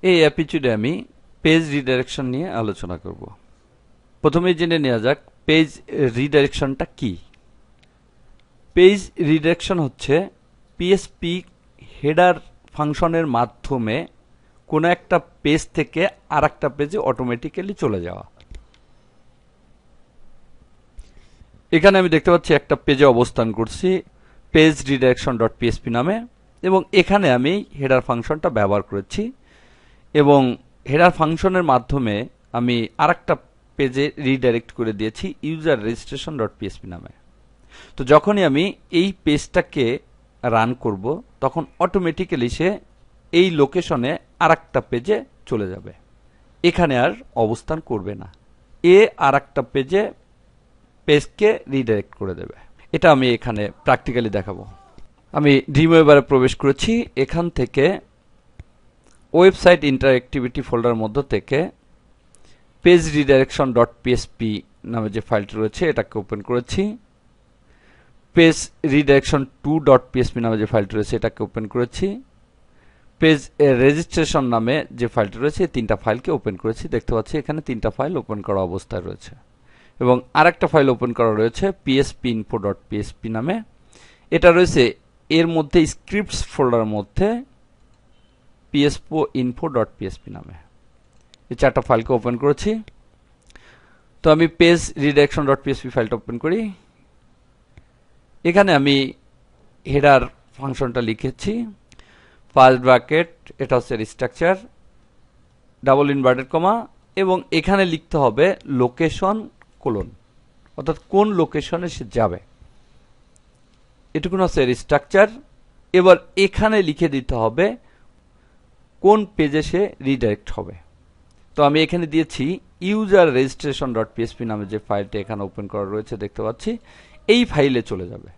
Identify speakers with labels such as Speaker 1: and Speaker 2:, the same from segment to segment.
Speaker 1: এই এপিসোডে আমি পেজ রিডাইরেকশন নিয়ে আলোচনা করব। প্রথমে জেনে নেওয়া যাক পেজ রিডাইরেকশনটা কি। পেজ রিডাইরেকশন হচ্ছে পিএসপি হেডার ফাংশনের মাধ্যমে কোনো একটা পেজ থেকে আরেকটা পেজে অটোমেটিক্যালি চলে যাওয়া। এখানে আমি দেখতে পাচ্ছি একটা পেজে অবস্থান করছি পেজ রিডাইরেকশন ডট পিএসপি নামে, এবং এখানে আমি হেডার ফাংশনটা ব্যবহার করেছি এবং হেডার ফাংশনের মাধ্যমে আমি আরেকটা পেজে রিডাইরেক্ট করে দিয়েছি ইউজার রেজিস্ট্রেশন ডট পিএসপি নামে। তো যখনই আমি এই পেজটাকে রান করব তখন অটোমেটিক্যালি সে এই লোকেশনে আরেকটা পেজে চলে যাবে, এখানে আর অবস্থান করবে না, আরেকটা পেজকে রিডাইরেক্ট করে দেবে। এটা আমি এখানে প্র্যাকটিক্যালি দেখাবো। আমি ড্রিমওয়েভারে প্রবেশ করেছি। এখান থেকে ওয়েবসাইট ইন্টারঅ্যাক্টিভিটি ফোল্ডার মধ্য থেকে পেজ রিডাইরেকশন ডট পিএসপি নামে যে ফাইলটি রয়েছে এটাকে ওপেন করেছি। পেজ রিডাইরেকশন 2 ডট পিএসপি নামে যে ফাইলটি রয়েছে এটাকে ওপেন করেছি। পেজ রেজিস্ট্রেশন নামে যে ফাইলটি রয়েছে এই তিনটা ফাইলকে ওপেন করেছি। দেখতে পাচ্ছি এখানে তিনটা ফাইল ওপেন করা অবস্থায় রয়েছে এবং আরেকটা ফাইল ওপেন করা রয়েছে পিএসপি ইনফো ডট পিএসপি নামে। এটা রয়েছে এর মধ্যে স্ক্রিপ্টস ফোল্ডারের মধ্যে পিএসপো ইনফো ডট পিএসপি নামে। এই চারটা ফাইলকে ওপেন করেছি। তো আমি পেজ রিডাইরেকশন ডট পিএসপি ফাইলটা ওপেন করি। এখানে আমি হেডার ফাংশনটা লিখেছি, ফার্স্ট ব্র্যাকেট, এটা হচ্ছে স্ট্রাকচার, ডাবল ইনভার্টেড কমা, এবং এখানে লিখতে হবে লোকেশন কোলন, অর্থাৎ কোন লোকেশনে সে যাবে, এটুকুন হচ্ছে স্ট্রাকচার। এবার এখানে লিখে দিতে হবে কোন পেজে সে রিডাইরেক্ট হবে। তো আমি এখানে দিয়েছি ইউজার রেজিস্ট্রেশন ডট পিএসপি নামে যে ফাইলটা এখানে ওপেন করা রয়েছে দেখতে পাচ্ছি, এই ফাইলে চলে যাবে,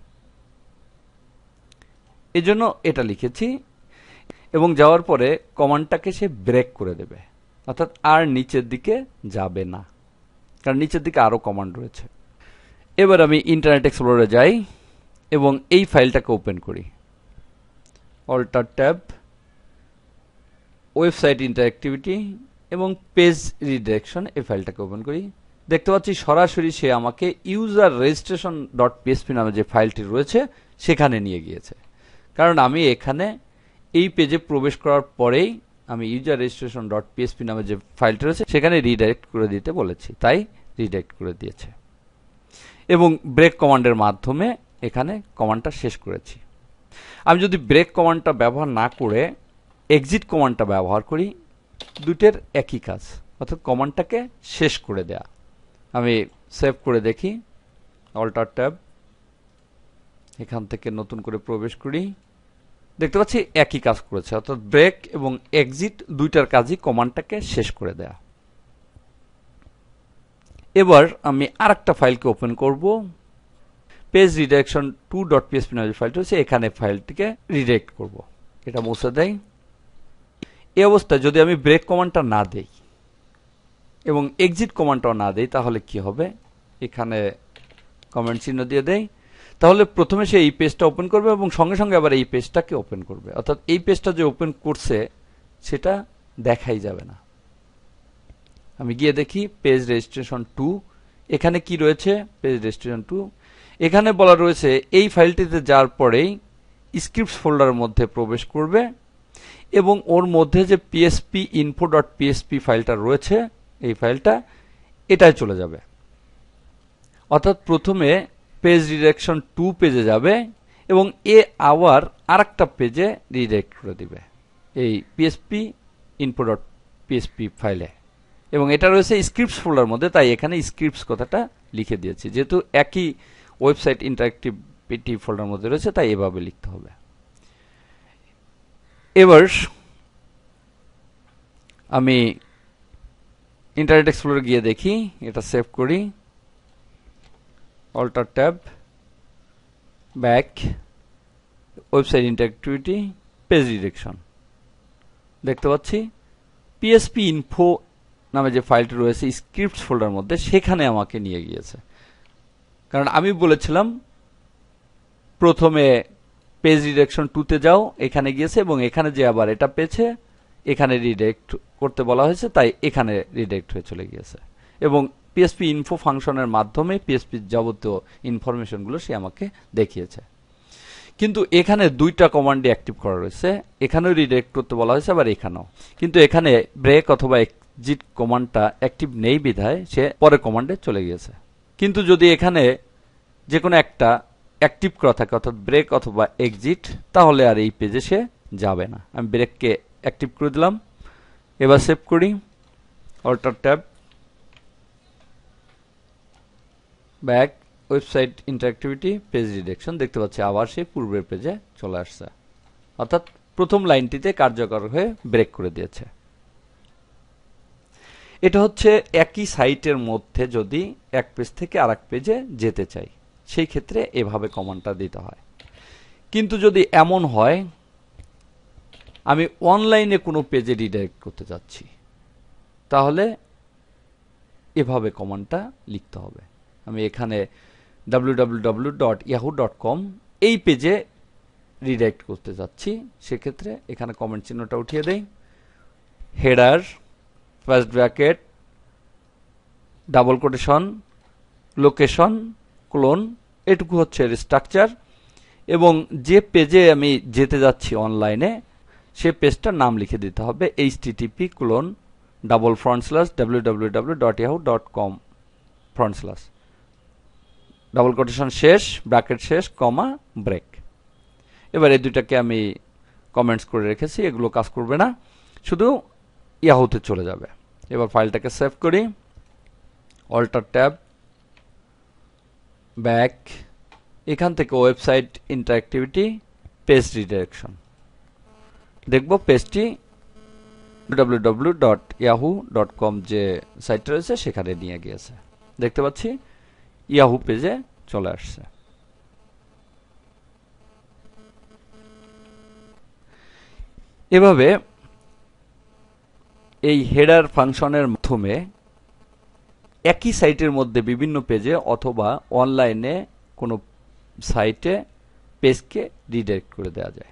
Speaker 1: এজন্য এটা লিখেছি। এবং যাওয়ার পরে কমান্ডটাকে সে ব্রেক করে দেবে, অর্থাৎ আর নিচের দিকে যাবে না, কারণ নিচের দিকে আরো কমান্ড রয়েছে। এবার আমি ইন্টারনেট এক্সপ্লোরারে যাই এবং এই ফাইলটাকে ওপেন করি, অল্টার ট্যাব, ওয়েবসাইট ইন্টারঅ্যাক্টিভিটি এবং পেজ রিডাইরেকশন, এই ফাইলটাকে ওপেন করি। দেখতে পাচ্ছি সরাসরি সে আমাকে ইউজার রেজিস্ট্রেশন ডট পিএসপি নামে যে ফাইলটি রয়েছে সেখানে নিয়ে গিয়েছে, কারণ আমি এখানে এই পেজে প্রবেশ করার পরেই আমি ইউজার রেজিস্ট্রেশন ডট পিএসপি নামে যে ফাইলটি রয়েছে সেখানে রিডাইরেক্ট করে দিতে বলেছি, তাই রিডাইরেক্ট করে দিয়েছে। এবং ব্রেক কমান্ডের মাধ্যমে এখানে কমান্ডটা শেষ করেছি। আমি যদি ব্রেক কমান্ডটা ব্যবহার না করে এক্সিট কমান্ডটা ব্যবহার করি, দুটের একই কাজ, অর্থাৎ কমান্ডটাকে শেষ করে দেয়া। আমি সেভ করে দেখি, অল্টার ট্যাব, এখান থেকে নতুন করে প্রবেশ করি, দেখতে পাচ্ছি একই কাজ করেছে, অর্থাৎ ব্রেক এবং এক্সিট দুইটার কাজই কমান্ডটাকে শেষ করে দেয়া। এবার আমি আরেকটা ফাইলকে ওপেন করব, পেজ রিডাইরেকশন 2 ডট পিএসপি নামে যে ফাইলটি রয়েছে এখানে ফাইলটিকে রিডাইরেক্ট করব। এটা মুছে দেয়। এই অবস্থায় যদি আমি ব্রেক কমান্ডটা না দেই এবং এক্সিট কমান্ডটাও না দেই তাহলে কি হবে, এখানে কমেন্ট চিহ্ন দিয়ে দেই, তাহলে প্রথমে সে এই পেজটা ওপেন করবে এবং সঙ্গে সঙ্গে আবার এই পেজটাকে ওপেন করবে, অর্থাৎ এই পেজটা যে ওপেন করছে সেটা দেখাই যাবে না। আমি গিয়ে দেখি পেজ রেজিস্ট্রেশন 2, এখানে কি রয়েছে, পেজ রেজিস্ট্রেশন 2, এখানে বলা রয়েছে এই ফাইলটিতে যাওয়ার পরেই স্ক্রিপ্টস ফোল্ডারের মধ্যে প্রবেশ করবে এবং ওর মধ্যে যে পিএসপি ইনফো ডট পিএসপি ফাইলটা রয়েছে এই ফাইলটা এটাই চলে যাবে, অর্থাৎ প্রথমে পেজ রিডাইরেকশন 2 পেজে যাবে এবং আবার আরেকটা পেজে রিডাইরেক্ট করে দিবে এই পিএসপি ইনফো ডট পিএসপি ফাইলে, এবং এটা রয়েছে স্ক্রিপ্টস ফোল্ডার মধ্যে, তাই এখানে স্ক্রিপ্টস কথাটা লিখে দিয়েছি, যেহেতু একই ওয়েবসাইট ইন্টারঅ্যাক্টিভিটি ফোল্ডার মধ্যে রয়েছে তাই এভাবে লিখতে হবে। এবার আমি ইন্টারনেট এক্সপ্লোরার গিয়ে দেখি, এটা সেভ করি, alter tab, back, website interactivity, page redirection, দেখতে পাচ্ছি পিএসপি ইনফো নামে যে ফাইলটি রয়েছে স্ক্রিপ্টস ফোল্ডার মধ্যে সেখানে আমাকে নিয়ে গিয়েছে, কারণ আমি বলেছিলাম প্রথমে পেজ রিডাইরেকশন 2 তে যাও, এখানে গিয়েছে এবং এখানে যে আবার এটা পেয়েছে এখানে রিডাইরেক্ট করতে বলা হয়েছে, তাই এখানে রিডাইরেক্ট হয়ে চলে গিয়েছে এবং পিএসপি ইনফো ফাংশনের মাধ্যমে পিএসপির যাবতীয় ইনফরমেশনগুলো সে আমাকে দেখিয়েছে। কিন্তু এখানে দুইটা কমান্ডই অ্যাক্টিভ করা রয়েছে, এখানেও রিডাইরেক্ট করতে বলা হয়েছে আবার এখানেও, কিন্তু এখানে ব্রেক অথবা এক্সিট কমান্ডটা অ্যাক্টিভ নেই বিধায় সে পরের কমান্ডে চলে গিয়েছে। কিন্তু যদি এখানে যে কোনো একটা অ্যাক্টিভ করা থাকে অর্থাৎ ব্রেক অথবা এক্সিট, তাহলে আর এই পেজে সে যাবে না। আমি ব্রেককে অ্যাক্টিভ করে দিলাম। এবার সেভ করি, alter tab, back, website interactivity, page redirection. দেখতে পাচ্ছি আবার সেই পূর্বের পেজে চলে আসছে, অর্থাৎ প্রথম লাইনটিতে কার্যকর হয়ে ব্রেক করে দিয়েছে। এটা হচ্ছে একই সাইটের মধ্যে যদি এক পেজ থেকে আরেক পেজে যেতে চাই, সেই ক্ষেত্রে এভাবে কমান্ডটা দিতে হয়। কিন্তু যদি এমন হয় আমি অনলাইনে কোনো পেজে রিডাইরেক্ট করতে যাচ্ছি, তাহলে এভাবে কমান্ডটা লিখতে হবে। আমি এখানে www.yahoo.com এই পেজে রিডাইরেক্ট করতে যাচ্ছি, সেক্ষেত্রে এখানে কমেন্ট চিহ্নটা উঠিয়ে দেই, header, first bracket, double quotation, location, clone, এটুকু হচ্ছে এর স্ট্রাকচার। এবং যে পেজে আমি যেতে যাচ্ছি অনলাইনে, সে পেজটার নাম লিখে দিতে হবে http://www.yahoo.com/ ডাবল কোটেশন শেষ, ব্র্যাকেট শেষ, কমা, ব্রেক। এবার এই দুইটাকে আমি কমেন্টস করে রেখেছি, এগুলো কাজ করবে না, শুধু ইয়াহুতে চলে যাবে। এবার ফাইলটাকে সেভ করি, অল্টার ট্যাব, ব্যাক, এখান থেকে ওয়েবসাইট ইন্টারঅ্যাক্টিভিটি, পেজ রিডাইরেকশন। দেখব পেজটি www.yahoo.com যে সাইটটা রয়েছে সেখানে নিয়ে গিয়েছে। দেখতে পাচ্ছি ইয়াহু পেজে চলে আসছে। এভাবে এই হেডার ফাংশনের মাধ্যমে একই সাইটের মধ্যে বিভিন্ন পেজে অথবা অনলাইনে কোনো সাইটে পেজকে রিডাইরেক্ট করে দেওয়া যায়।